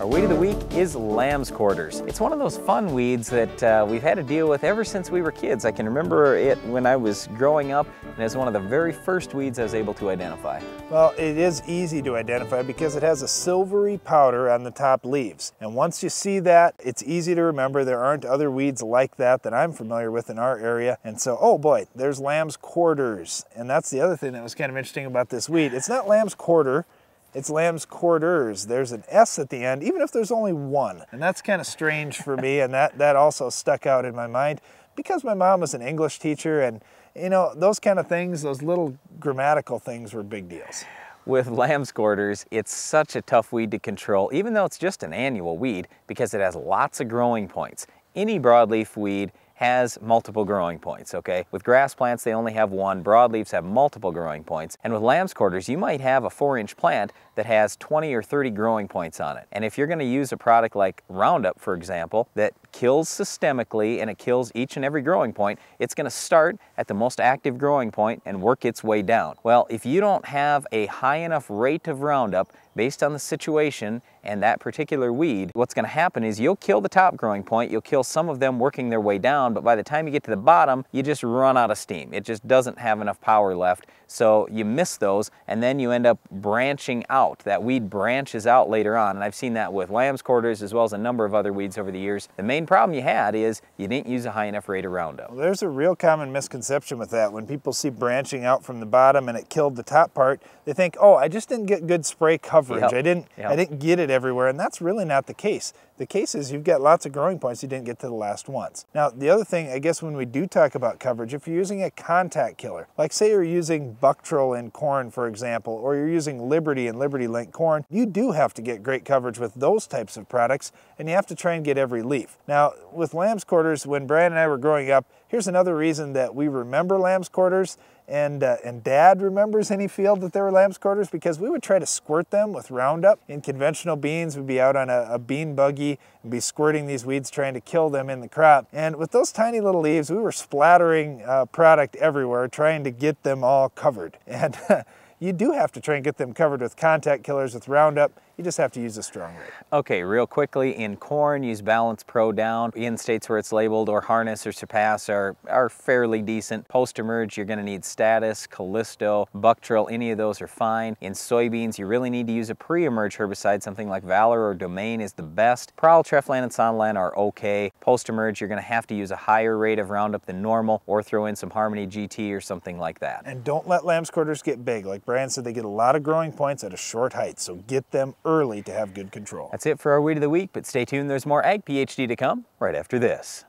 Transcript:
Our weed of the week is lamb's quarters. It's one of those fun weeds that we've had to deal with ever since we were kids. I can remember it when I was growing up, and it's one of the very first weeds I was able to identify. Well, it is easy to identify because it has a silvery powder on the top leaves. And once you see that, it's easy to remember. There aren't other weeds like that I'm familiar with in our area. And so, oh boy, there's lamb's quarters. And that's the other thing that was kind of interesting about this weed. It's not lamb's quarter. It's lamb's quarters. There's an S at the end, even if there's only one. And that's kind of strange for me, and that also stuck out in my mind because my mom was an English teacher, and you know, those kind of things, those little grammatical things were big deals. With lamb's quarters, it's such a tough weed to control, even though it's just an annual weed, because it has lots of growing points. Any broadleaf weed has multiple growing points, okay? With grass plants, they only have one. Broadleaves have multiple growing points. And with lamb's quarters, you might have a 4-inch plant that has 20 or 30 growing points on it. And if you're gonna use a product like Roundup, for example, that kills systemically and it kills each and every growing point, it's gonna start at the most active growing point and work its way down. Well, if you don't have a high enough rate of Roundup based on the situation and that particular weed, what's gonna happen is you'll kill the top growing point, you'll kill some of them working their way down, but by the time you get to the bottom, you just run out of steam. It just doesn't have enough power left, so you miss those, and then you end up branching out. That weed branches out later on, and I've seen that with lamb's quarters as well as a number of other weeds over the years. The main problem you had is you didn't use a high enough rate of Roundup. Well, there's a real common misconception with that. When people see branching out from the bottom and it killed the top part, they think, oh, I just didn't get good spray coverage. Yep. I didn't get it everywhere, and that's really not the case. The case is you've got lots of growing points you didn't get to the last ones. Now, the other thing, I guess when we do talk about coverage, if you're using a contact killer, like say you're using Bucktril in corn, for example, or you're using Liberty and Liberty Link corn, you do have to get great coverage with those types of products, and you have to try and get every leaf. Now, with lamb's quarters, when Brian and I were growing up, here's another reason that we remember lamb's quarters, and Dad remembers any field that there were lamb's quarters, because we would try to squirt them with Roundup. In conventional beans, we'd be out on a bean buggy and be squirting these weeds trying to kill them in the crop. And with those tiny little leaves, we were splattering product everywhere trying to get them all covered. And you do have to try and get them covered with contact killers with Roundup. You just have to use a strong rate. Okay, real quickly, in corn, use Balance Pro Down. In states where it's labeled, or Harness or Surpass are fairly decent. Post-emerge, you're gonna need Status, Callisto, Bucktril, any of those are fine. In soybeans, you really need to use a pre-emerge herbicide. Something like Valor or Domain is the best. Prowl, Treflan, and Sonalan are okay. Post-emerge, you're gonna have to use a higher rate of Roundup than normal, or throw in some Harmony GT or something like that. And don't let lamb's quarters get big. Like Brian said, they get a lot of growing points at a short height, so get them early to have good control. That's it for our Weed of the Week, but stay tuned, there's more Ag PhD to come right after this.